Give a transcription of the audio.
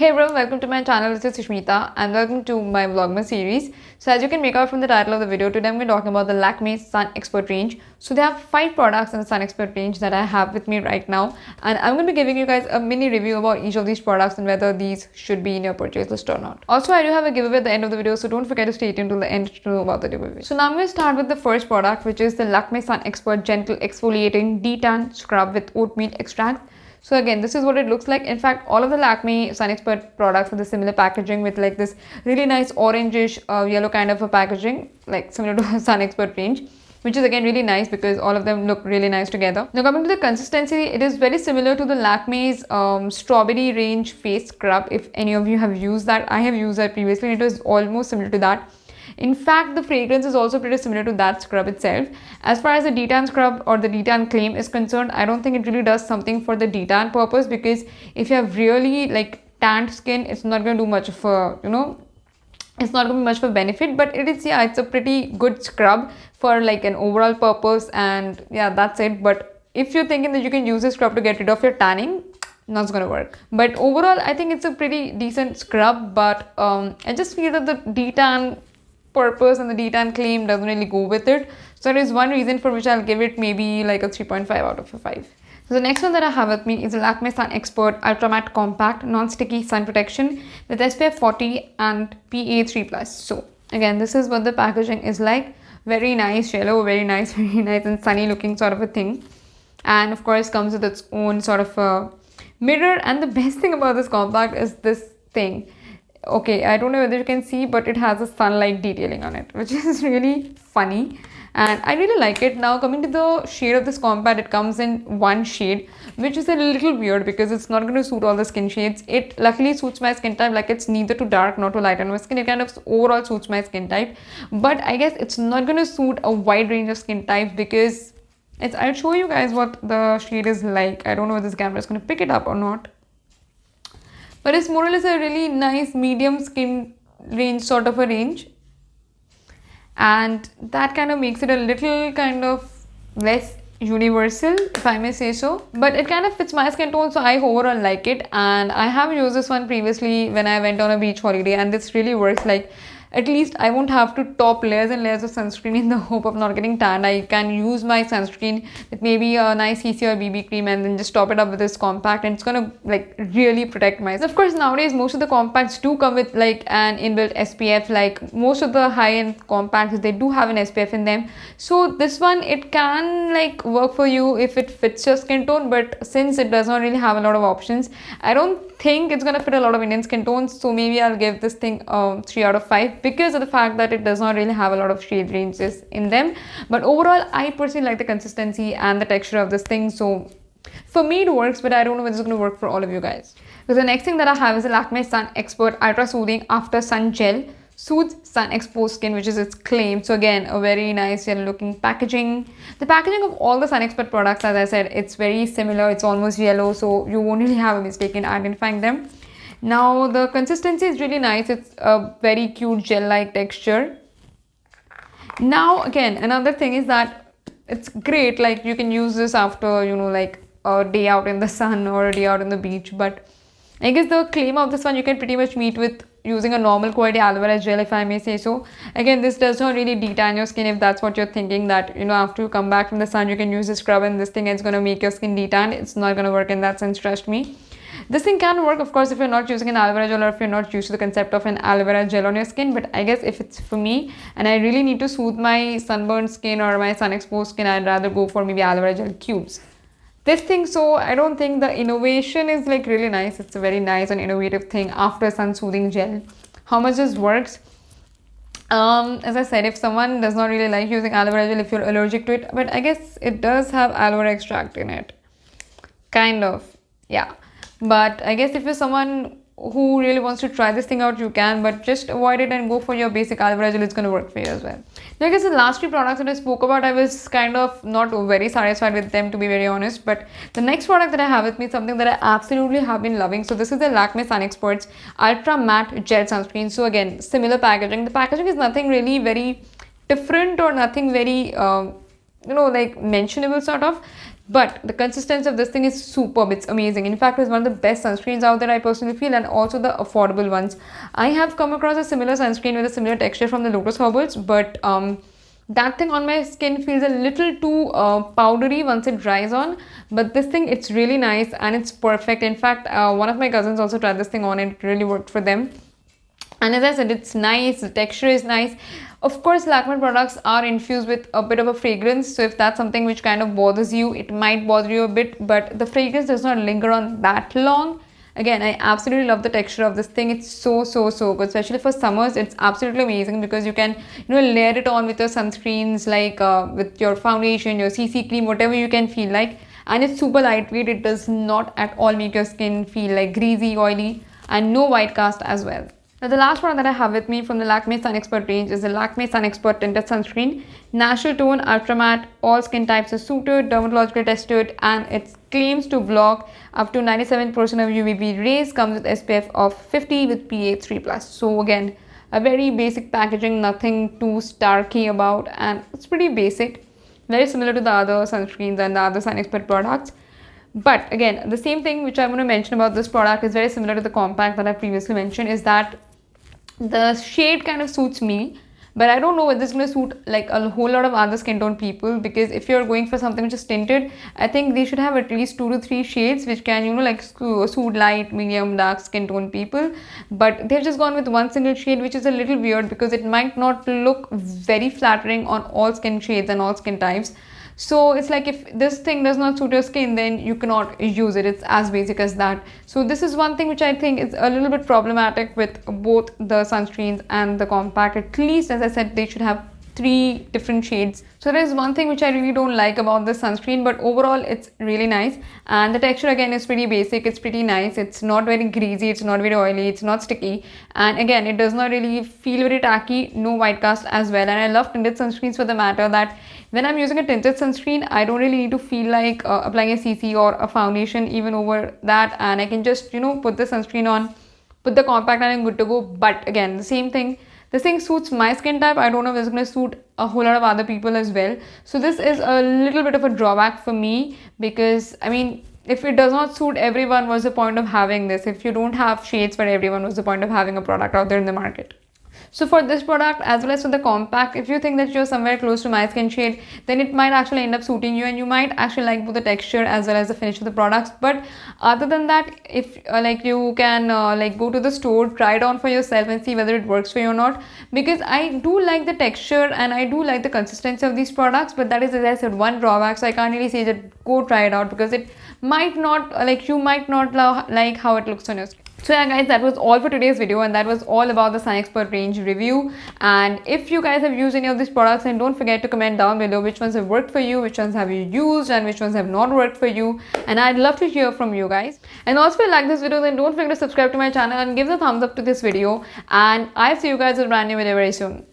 Hey everyone, welcome to my channel. This is Sushmita and welcome to my Vlogmas series. So as you can make out from the title of the video, today I'm going to be talking about the Lakme Sun Expert range. So they have 5 products in the Sun Expert range that I have with me right now, and I'm going to be giving you guys a mini review about each of these products and whether these should be in your purchase list or not. Also, I do have a giveaway at the end of the video, so don't forget to stay tuned till the end to know about the giveaway. So now I'm going to start with the first product, which is the Lakme Sun Expert Gentle Exfoliating Detan Scrub with Oatmeal Extract. So again, this is what it looks like. In fact, all of the Lakme Sun Expert products have the similar packaging with like this really nice orangish yellow kind of a packaging, like similar to Sun Expert range, which is again really nice because all of them look really nice together. Now coming to the consistency, it is very similar to the Lakme's strawberry range face scrub. If any of you have used that, I have used that previously. It was almost similar to that. In fact, the fragrance is also pretty similar to that scrub itself. As far as the detan scrub or the detan claim is concerned, I don't think it really does something for the detan purpose, because if you have really like tanned skin, it's not going to do much of a, it's not going to be much of a benefit. But it is, yeah, it's a pretty good scrub for like an overall purpose, and yeah, that's it. But if you're thinking that you can use this scrub to get rid of your tanning, not gonna work. But overall, I think it's a pretty decent scrub. But I just feel that the detan purpose and the detan claim doesn't really go with it. So that is one reason for which I'll give it maybe like a 3.5 out of a 5. So the next one that I have with me is the Lakme Sun Expert Ultra Matte Compact Non-Sticky Sun Protection with SPF 40 and PA3+. So again, this is what the packaging is like. Very nice yellow, very nice and sunny looking sort of a thing. And of course comes with its own sort of a mirror. And the best thing about this compact is this thing. Okay, I don't know whether you can see, but it has a sunlight detailing on it, which is really funny and I really like it. Now coming to the shade of this compact, it comes in one shade, which is a little weird because it's not going to suit all the skin shades. It luckily suits my skin type, like it's neither too dark nor too light on my skin. It kind of overall suits my skin type, but I guess it's not going to suit a wide range of skin types because I'll show you guys what the shade is like. I don't know if this camera is going to pick it up or not. But it's more or less a really nice medium skin range sort of a range. And that kind of makes it a little kind of less universal, if I may say so. But it kind of fits my skin tone, so I overall like it. And I have used this one previously when I went on a beach holiday, and this really works. Like, at least I won't have to top layers and layers of sunscreen in the hope of not getting tanned. I can use my sunscreen with maybe a nice CC or BB cream and then just top it up with this compact, and it's gonna like really protect my skin. Of course, nowadays most of the compacts do come with like an inbuilt SPF. Like most of the high-end compacts, they do have an SPF in them. So this one, it can like work for you if it fits your skin tone, but since it does not really have a lot of options, I don't think it's gonna fit a lot of Indian skin tones. So maybe I'll give this thing 3 out of 5 because of the fact that it does not really have a lot of shade ranges in them. But overall, I personally like the consistency and the texture of this thing. So for me it works, but I don't know whether it's going to work for all of you guys. So the next thing that I have is the Lakme Sun Expert Ultra Soothing After Sun Gel. Soothes sun exposed skin, which is its claim. So again, a very nice yellow looking packaging. The packaging of all the Sun Expert products, as I said, it's very similar. It's almost yellow, so you won't really have a mistake in identifying them. Now the consistency is really nice. It's a very cute gel-like texture. Now again, another thing is that it's great. Like you can use this after, like a day out in the sun or a day out on the beach. But I guess the claim of this one, you can pretty much meet with using a normal quality aloe vera gel, if I may say so. Again, this does not really detan your skin if that's what you're thinking, that after you come back from the sun you can use the scrub and this thing is going to make your skin detan. It's not going to work in that sense, trust me. This thing can work, of course, if you're not using an aloe vera gel or if you're not used to the concept of an aloe vera gel on your skin. But I guess if it's for me and I really need to soothe my sunburned skin or my sun exposed skin, I'd rather go for maybe aloe vera gel cubes. This thing, so I don't think the innovation is like really nice. It's a very nice and innovative thing after sun soothing gel. How much this works? As I said, if someone does not really like using aloe vera gel, if you're allergic to it, but I guess it does have aloe vera extract in it. Kind of, yeah. But I guess if you're someone who really wants to try this thing out, you can, but just avoid it and go for your basic aloe vera gel. It's going to work for you as well. Now I guess the last 3 products that I spoke about, I was kind of not very satisfied with them, to be very honest. But the next product that I have with me is something that I absolutely have been loving. So this is the Lakme Sun Experts Ultra Matte Gel Sunscreen. So again, similar packaging. The packaging is nothing really very different or nothing very like mentionable sort of. But the consistency of this thing is superb. It's amazing. In fact, it's one of the best sunscreens out there, I personally feel, and also the affordable ones. I have come across a similar sunscreen with a similar texture from the Lotus Herbals, but that thing on my skin feels a little too powdery once it dries on. But this thing, it's really nice and it's perfect. In fact, one of my cousins also tried this thing on and it really worked for them. And as I said, it's nice, the texture is nice. Of course, Lakme products are infused with a bit of a fragrance, so if that's something which kind of bothers you, it might bother you a bit, but the fragrance does not linger on that long. Again, I absolutely love the texture of this thing. It's so good, especially for summers. It's absolutely amazing because you can, layer it on with your sunscreens, like with your foundation, your CC cream, whatever you can feel like. And it's super lightweight. It does not at all make your skin feel like greasy, oily, and no white cast as well. Now, the last product that I have with me from the Lakme Sun Expert range is the Lakme Sun Expert Tinted Sunscreen. Natural tone, ultra matte, all skin types are suited, dermatologically tested, and it claims to block up to 97% of UVB rays, comes with SPF of 50 with PA 3+. So again, a very basic packaging, nothing too starky about, and it's pretty basic. Very similar to the other sunscreens and the other Sun Expert products. But again, the same thing which I'm going to mention about this product is very similar to the compact that I previously mentioned, is that the shade kind of suits me, but I don't know whether it's going to suit like a whole lot of other skin tone people, because if you're going for something which is tinted, I think they should have at least 2 to 3 shades which can, like suit light, medium, dark skin tone people. But they've just gone with one single shade, which is a little weird because it might not look very flattering on all skin shades and all skin types. So it's like, if this thing does not suit your skin, then you cannot use it. It's as basic as that. So this is one thing which I think is a little bit problematic with both the sunscreens and the compact. At least, as I said, they should have 3 different shades. So there is one thing which I really don't like about this sunscreen, but overall it's really nice. And the texture again is pretty basic. It's pretty nice. It's not very greasy, it's not very oily, it's not sticky, and again, it does not really feel very tacky. No white cast as well. And I love tinted sunscreens for the matter that when I'm using a tinted sunscreen, I don't really need to feel like applying a CC or a foundation even over that, and I can just put the sunscreen on, put the compact, and I'm good to go. But again, the same thing, this thing suits my skin type. I don't know if it's going to suit a whole lot of other people as well. So this is a little bit of a drawback for me, because I mean, if it does not suit everyone, what's the point of having this? If you don't have shades for everyone, what's the point of having a product out there in the market? So for this product as well as for the compact, if you think that you're somewhere close to my skin shade, then it might actually end up suiting you, and you might actually like both the texture as well as the finish of the products. But other than that, if you can go to the store, try it on for yourself and see whether it works for you or not, because I do like the texture and I do like the consistency of these products. But that is, as I said, one drawback. So I can't really say that go try it out, because it might not you might not like how it looks on your skin. So yeah guys, that was all for today's video, and that was all about the Sun Expert range review. And if you guys have used any of these products, then don't forget to comment down below which ones have worked for you, which ones have you used, and which ones have not worked for you. And I'd love to hear from you guys. And also, if you like this video, then don't forget to subscribe to my channel and give the thumbs up to this video. And I'll see you guys in a brand new video very soon.